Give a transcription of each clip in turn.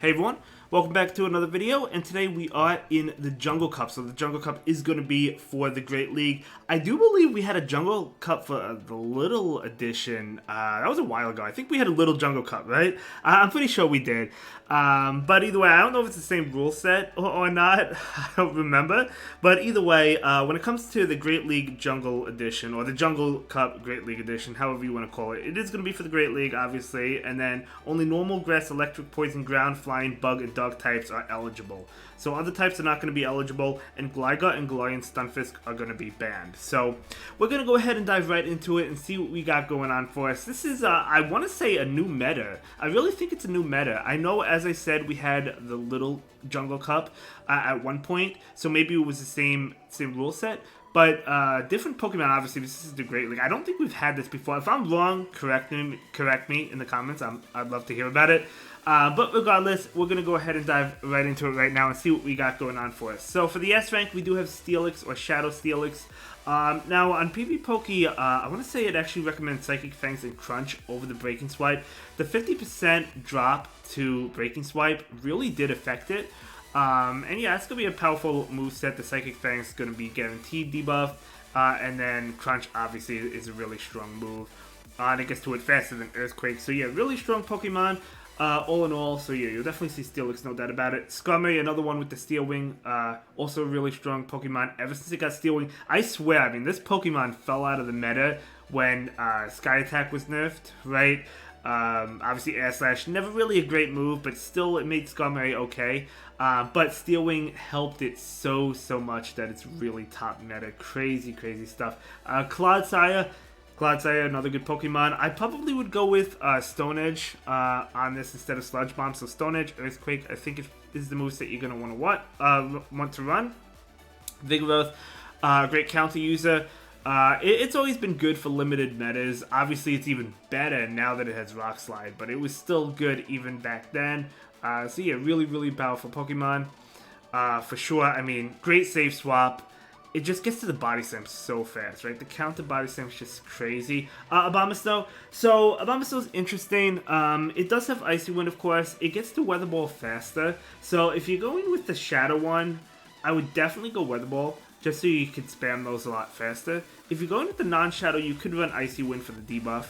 Hey everyone, welcome back to another video, and today we are in the Jungle Cup. So the Jungle Cup is going to be for the Great League. I do believe we had a Jungle Cup for the Little Edition. That was a while ago. I think we had a Little Jungle Cup, right? I'm pretty sure we did. But either way, I don't know if it's the same rule set or not. I don't remember. But either way, when it comes to the Great League Jungle Edition, or the Jungle Cup Great League Edition, however you want to call it, it is going to be for the Great League, obviously. And then only normal, grass, electric, poison, ground, flying, bug, and dog types are eligible. So other types are not going to be eligible, and Gligar and Galarian Stunfisk are going to be banned. So we're going to go ahead and dive right into it and see what we got going on for us. This is, I want to say, a new meta. I really think it's a new meta. I know, as I said, we had the Little Jungle Cup at one point, so maybe it was the same rule set. But different Pokemon, obviously, this is the Great League. I don't think we've had this before. If I'm wrong, correct me in the comments. I'd love to hear about it. But regardless, we're going to go ahead and dive right into it right now and see what we got going on for us. So for the S rank, we do have Steelix or Shadow Steelix. Now on PvPoke, I want to say it actually recommends Psychic Fangs and Crunch over the Breaking Swipe. The 50% drop to Breaking Swipe really did affect it. And yeah, it's going to be a powerful moveset. The Psychic Fangs is going to be guaranteed debuff. And then Crunch obviously is a really strong move. And it gets to it faster than Earthquake. So yeah, really strong Pokemon. All in all, so yeah, you'll definitely see Steelix, no doubt about it. Skarmory, another one with the Steel Wing, also a really strong Pokemon. Ever since it got Steel Wing, I swear, I mean, this Pokemon fell out of the meta when Sky Attack was nerfed, right? Obviously, Air Slash, never really a great move, but still, it made Skarmory okay. But Steel Wing helped it so much that it's really top meta. Crazy stuff. Clodsire, another good Pokemon. I probably would go with Stone Edge on this instead of Sludge Bomb. So Stone Edge, Earthquake, I think is the moveset you're going to want to run. Vigoroth, great counter user. It's always been good for limited metas. Obviously, it's even better now that it has Rock Slide, but it was still good even back then. So yeah, really powerful Pokemon for sure. I mean, great save swap. It just gets to the body slam so fast, right? The counter body slam is just crazy. Abomasnow. So, Abomasnow is interesting. It does have Icy Wind, of course. It gets to Weather Ball faster. So, if you're going with the Shadow one, I would definitely go Weather Ball, just so you could spam those a lot faster. If you're going with the non-Shadow, you could run Icy Wind for the debuff.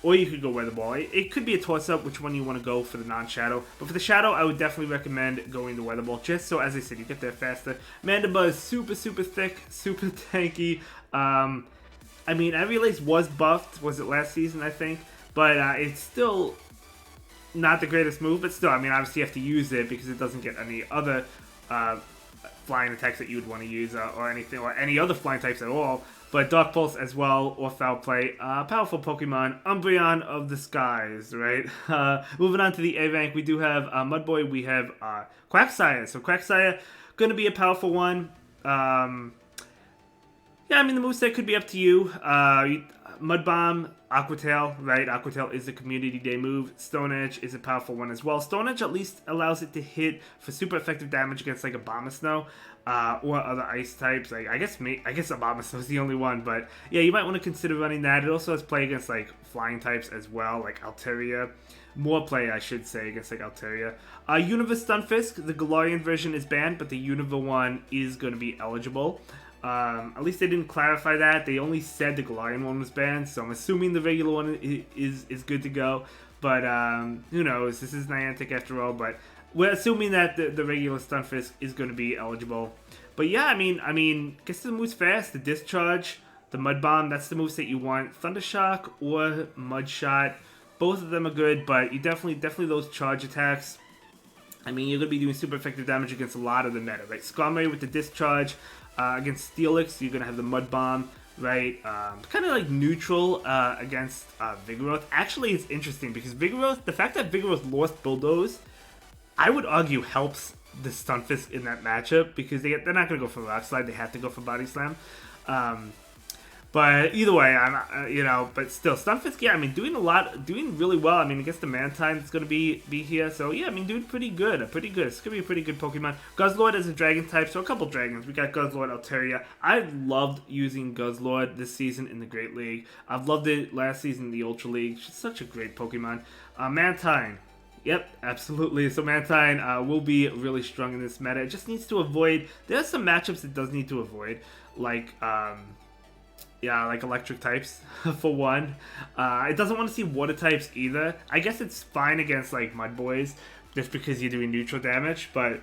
Or you could go Weather Ball. It could be a toss-up which one you want to go for the non-Shadow. But for the Shadow, I would definitely recommend going the Weather Ball, just so, as I said, you get there faster. Mandiba is super thick, super tanky. I mean, I realized was buffed, was it last season, I think? But it's still not the greatest move, but still, I mean, obviously you have to use it because it doesn't get any other flying attacks that you would want to use or anything, or any other flying types at all. But Dark Pulse as well, or Foul Play. Powerful Pokemon. Umbreon of the skies, right? Moving on to the A rank, we do have Mudboy, we have Quagsire. So Quagsire, going to be a powerful one. Yeah, I mean, the moveset could be up to you. Mud Bomb, Aqua Tail, right? Aqua Tail is a Community Day move. Stone Edge is a powerful one as well. Stone Edge at least allows it to hit for super effective damage against like Abomasnow. Or other ice types. Like I guess Abomasnow is the only one, but yeah, you might want to consider running that. It also has play against like flying types as well, like Altaria. More play, I should say, against like Altaria. Unova Stunfisk, the Galarian version is banned, but the Unova one is going to be eligible. At least they didn't clarify that. They only said the Galarian one was banned, so I'm assuming the regular one is good to go. But who knows? This is Niantic after all, but we're assuming that the regular Stunfisk is going to be eligible. But yeah, I mean, gets the moves fast. The Discharge, the Mud Bomb, that's the moves that you want. Thunder Shock or Mud Shot, both of them are good, but you definitely those charge attacks. I mean, you're going to be doing super effective damage against a lot of the meta, right? Skarmory with the Discharge. Against Steelix, you're going to have the Mud Bomb, right? Kind of like neutral against Vigoroth. Actually, it's interesting because Vigoroth, the fact that Vigoroth lost Bulldoze, I would argue helps the Stunfisk in that matchup because they're not going to go for Rock Slide. They have to go for Body Slam. But either way, but still, Stunfisk, yeah, I mean, doing really well. I mean, against the Mantine that's going to be here. So, yeah, I mean, doing pretty good. It's going to be a pretty good Pokemon. Guzzlord is a Dragon type, so a couple Dragons. We got Guzzlord, Altaria. I've loved using Guzzlord this season in the Great League. I've loved it last season in the Ultra League. It's such a great Pokemon. Mantine. Yep, absolutely. So Mantine will be really strong in this meta. It just needs to avoid. There's some matchups it does need to avoid, like yeah, like electric types for one. It doesn't want to see water types either. I guess it's fine against like mud boys, just because you're doing neutral damage. But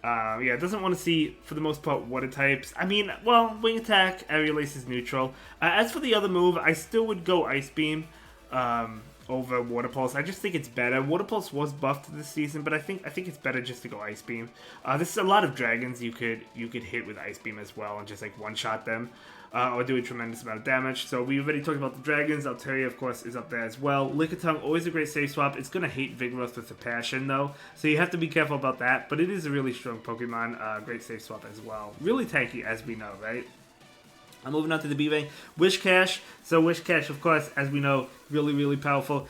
yeah, it doesn't want to see for the most part water types. I mean, well, wing attack, aerial ace is neutral. As for the other move, I still would go ice beam. Over Water Pulse. I just think it's better. Water Pulse was buffed this season, but I think it's better just to go Ice Beam. This is a lot of dragons you could hit with Ice Beam as well and just like one-shot them or do a tremendous amount of damage. So we already talked about the dragons. Altaria, of course, is up there as well. Lickitung, always a great save swap. It's going to hate Vigoroth with a passion though, so you have to be careful about that, but it is a really strong Pokemon. Great save swap as well. Really tanky, as we know, right? I'm moving on to the B-Ring. Wishcash. So Wishcash, of course, as we know, really, really powerful.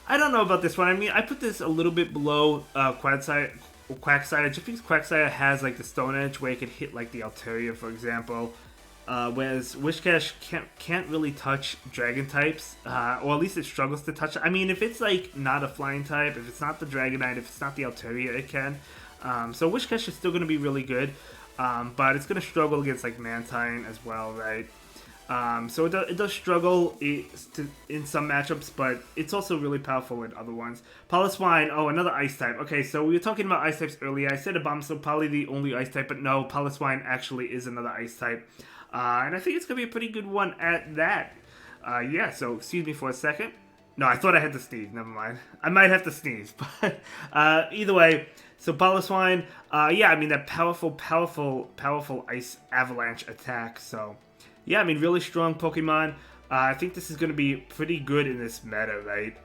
I don't know about this one. I mean, I put this a little bit below Quagsire, just because Quagsire has like the Stone Edge where it could hit like the Altaria, for example. Whereas Wishcash can't really touch Dragon types, or at least it struggles to touch. I mean, if it's like not a Flying type, if it's not the Dragonite, if it's not the Altaria, it can. So Wishcash is still going to be really good. But it's going to struggle against like Mantine as well, right? So it does struggle in some matchups, but it's also really powerful in other ones. Piloswine, oh, another ice type. Okay, so we were talking about ice types earlier. I said Abomasnow probably the only ice type, but no, Piloswine actually is another ice type. And I think it's going to be a pretty good one at that. Yeah, so excuse me for a second. No, I thought I had to sneeze. Never mind. I might have to sneeze, but either way. So Piloswine, yeah, I mean that powerful ice avalanche attack. So yeah, I mean really strong Pokemon. I think this is going to be pretty good in this meta, right?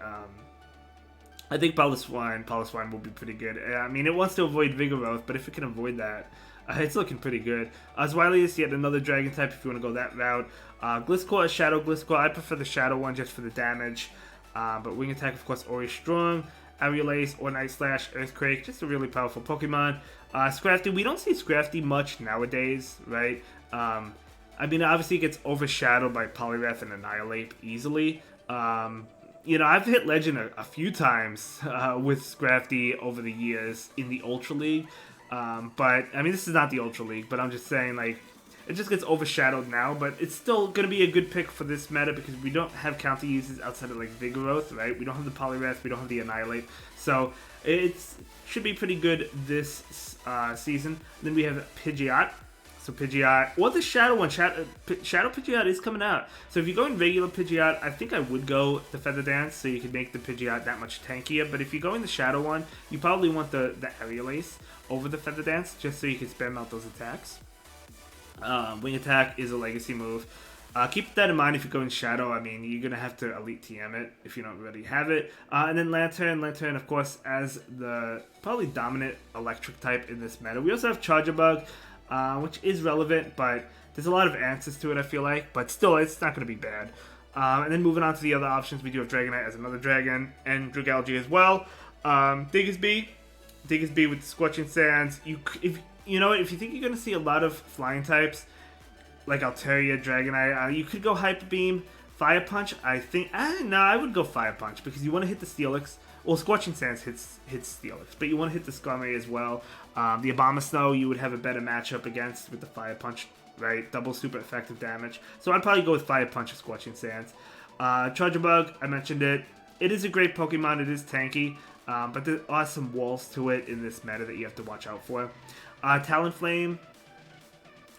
I think Piloswine will be pretty good. I mean, it wants to avoid Vigoroth, but if it can avoid that, it's looking pretty good. Zwiley, yet another Dragon type if you want to go that route. Gliscor is Shadow Gliscor. I prefer the Shadow one just for the damage. But Wing Attack, of course, always strong. Aerial Ace or Night Slash, Earthquake, just a really powerful Pokemon. Scrafty, we don't see Scrafty much nowadays, right? I mean, obviously it gets overshadowed by Poliwrath and Annihilate easily. You know, I've hit Legend a few times with Scrafty over the years in the Ultra League. But, I mean, this is not the Ultra League, but I'm just saying, like, it just gets overshadowed now, but it's still going to be a good pick for this meta because we don't have counter uses outside of like Vigoroth, right? We don't have the Poliwrath, we don't have the Annihilate, so it should be pretty good this season. Then we have Pidgeot. So Pidgeot, or the Shadow one, Shadow Pidgeot is coming out. So if you're going regular Pidgeot, I think I would go the Feather Dance so you can make the Pidgeot that much tankier. But if you're going the Shadow one, you probably want the Aerial Ace over the Feather Dance just so you can spam out those attacks. Wing Attack is a legacy move. Keep that in mind if you're going Shadow. I mean, you're going to have to Elite TM it if you don't already have it. And then Lantern, of course, as the probably dominant electric type in this meta. We also have Charger Bug, which is relevant, but there's a lot of answers to it, I feel like. But still, it's not going to be bad. And then moving on to the other options, we do have Dragonite as another dragon, and Dragalge as well. Diggersby with Scorching Sands. You know, if you think you're going to see a lot of flying types, like Altaria, Dragonite, you could go Hyper Beam, Fire Punch. I think, no, I would go Fire Punch because you want to hit the Steelix. Well, Scorching Sands hits Steelix, but you want to hit the Skarmory as well. The Abomasnow you would have a better matchup against with the Fire Punch, right? Double super effective damage. So I'd probably go with Fire Punch or Scorching Sands. Charger Bug, I mentioned it. It is a great Pokemon. It is tanky, but there are some walls to it in this meta that you have to watch out for. Talonflame.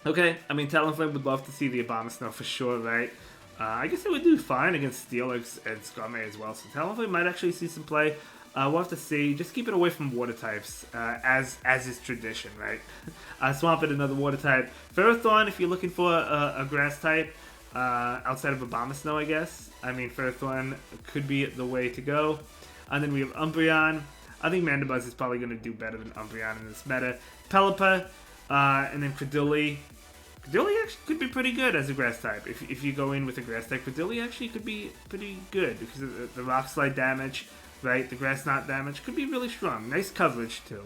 Okay, I mean, Talonflame would love to see the Abomasnow for sure, right? I guess it would do fine against Steelix and Skarmory as well, so Talonflame might actually see some play. We'll have to see. Just keep it away from water types, as is tradition, right? Swampert, another water type. Ferrothorn, if you're looking for a grass type, outside of Abomasnow, I guess. I mean, Ferrothorn could be the way to go. And then we have Umbreon. I think Mandibuzz is probably going to do better than Umbreon in this meta. Pelipper, and then Credilli. Credilli actually could be pretty good as a grass type. If you go in with a grass type, Credilli actually could be pretty good because the Rock Slide damage, right? The Grass Knot damage could be really strong. Nice coverage, too.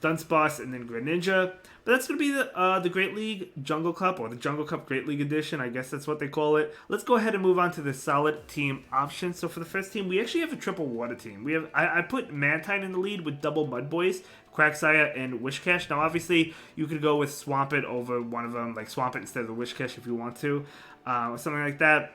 Dunsparce, and then Greninja. But that's going to be the Great League Jungle Cup, or the Jungle Cup Great League Edition. I guess that's what they call it. Let's go ahead and move on to the solid team options. So for the first team, we actually have a triple water team. We have I put Mantine in the lead with double Mud Boys, Quagsire, and Whiscash. Now, obviously, you could go with Swampert over one of them, like Swampert instead of the Whiscash if you want to, or something like that.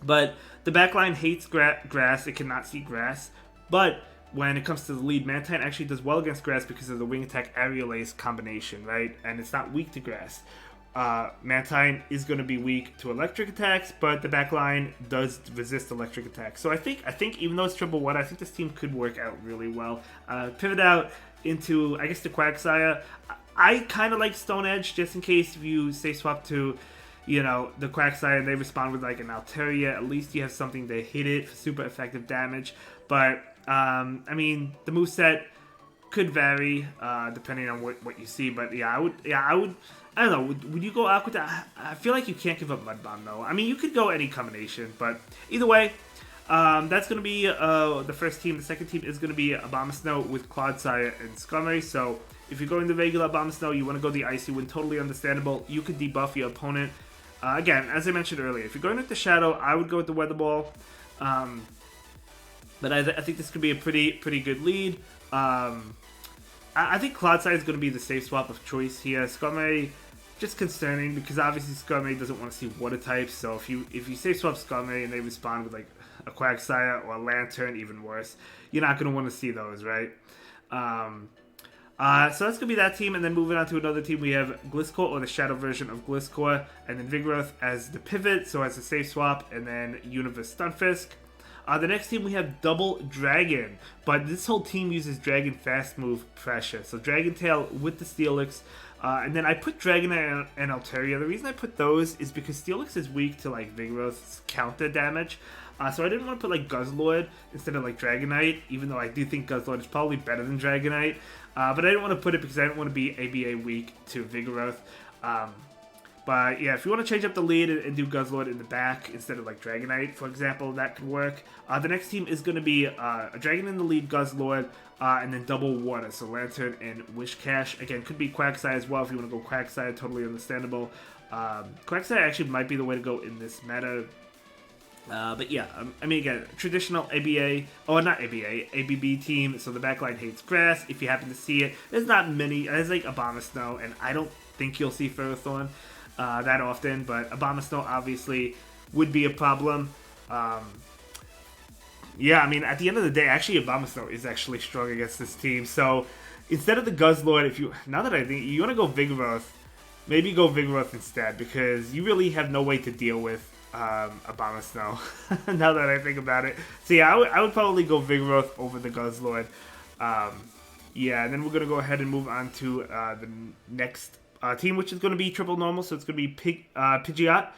But the backline hates grass. It cannot see grass. But when it comes to the lead, Mantine actually does well against grass because of the Wing Attack Aerial Ace combination, right? And it's not weak to grass. Mantine is going to be weak to electric attacks, but the backline does resist electric attacks. So I think even though it's triple one, I think this team could work out really well. Pivot out into, I guess, the Quagsire. I kind of like Stone Edge, just in case if you say swap to, you know, the Quagsire and they respond with like an Altaria. At least you have something to hit it for super effective damage. But I mean, the moveset could vary depending on what you see. But yeah, I would. I don't know. Would you go Aqua? I feel like you can't give up Mud Bomb though. I mean, you could go any combination, but either way, that's going to be the first team. The second team is going to be Abomasnow with Clodsire and Skarmory. So if you're going the regular Abomasnow, you want to go the Icy Wind. Totally understandable. You could debuff your opponent. Again, as I mentioned earlier, if you're going with the Shadow, I would go with the Weather Ball. But I think this could be a pretty good lead. I think Clodsire is going to be the safe swap of choice here. Skarmory, just concerning because obviously Skarmory doesn't want to see water types. So if you safe swap Skarmory and they respond with like a Quagsire or a Lantern, even worse, you're not going to want to see those, right? So that's going to be that team, and then moving on to another team, we have Gliscor, or the Shadow version of Gliscor, and then Vigoroth as the pivot, so as a safe swap, and then Universe Stunfisk. The next team, we have Double Dragon, but this whole team uses Dragon Fast Move Pressure. So Dragon Tail with the Steelix, and then I put Dragonite and Altaria. The reason I put those is because Steelix is weak to like Vigoroth's counter damage. So I didn't want to put like Guzzlord instead of like Dragonite, even though I do think Guzzlord is probably better than Dragonite. But I didn't want to put it because I didn't want to be ABA weak to Vigoroth. But yeah, if you want to change up the lead and do Guzzlord in the back instead of like Dragonite, for example, that could work. The next team is going to be a Dragon in the lead, Guzzlord, and then double water, so Lantern and Whiscash. Again, could be Quagsire as well if you want to go Quagsire, totally understandable. Quagsire actually might be the way to go in this meta. But yeah, I mean, again, traditional ABA, or not ABA, ABB team, so the backline hates grass. If you happen to see it, there's not many, there's like Abomasnow, and I don't think you'll see Ferrothorn that often, but Abomasnow obviously would be a problem. Yeah, I mean, at the end of the day, actually Abomasnow is actually strong against this team, so instead of the Guzzlord, now that I think, you want to go Vigoroth, maybe go Vigoroth instead, because you really have no way to deal with Abomasnow, now that I think about it. So yeah, I would probably go Vigoroth over the Guzzlord. Yeah, and then we're going to go ahead and move on to the next team, which is going to be triple normal, so it's going to be Pidgeot,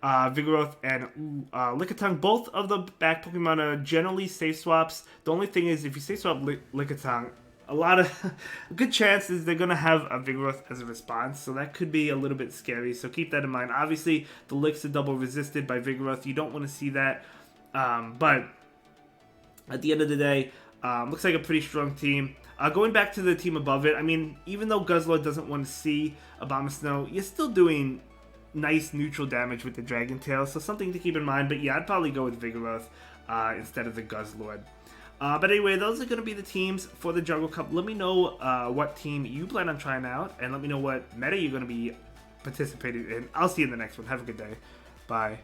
Vigoroth, and Lickitung. Both of the back Pokemon are generally safe swaps. The only thing is, if you safe swap Lickitung, a good chance is they're going to have a Vigoroth as a response, so that could be a little bit scary, so keep that in mind. Obviously, the Licks are double resisted by Vigoroth. You don't want to see that, but at the end of the day, looks like a pretty strong team. Going back to the team above it, I mean, even though Guzzlord doesn't want to see Abomasnow, you're still doing nice neutral damage with the Dragon Tail, so something to keep in mind. But yeah, I'd probably go with Vigoroth instead of the Guzzlord. But anyway, those are going to be the teams for the Jungle Cup. Let me know what team you plan on trying out, and let me know what meta you're going to be participating in. I'll see you in the next one. Have a good day. Bye.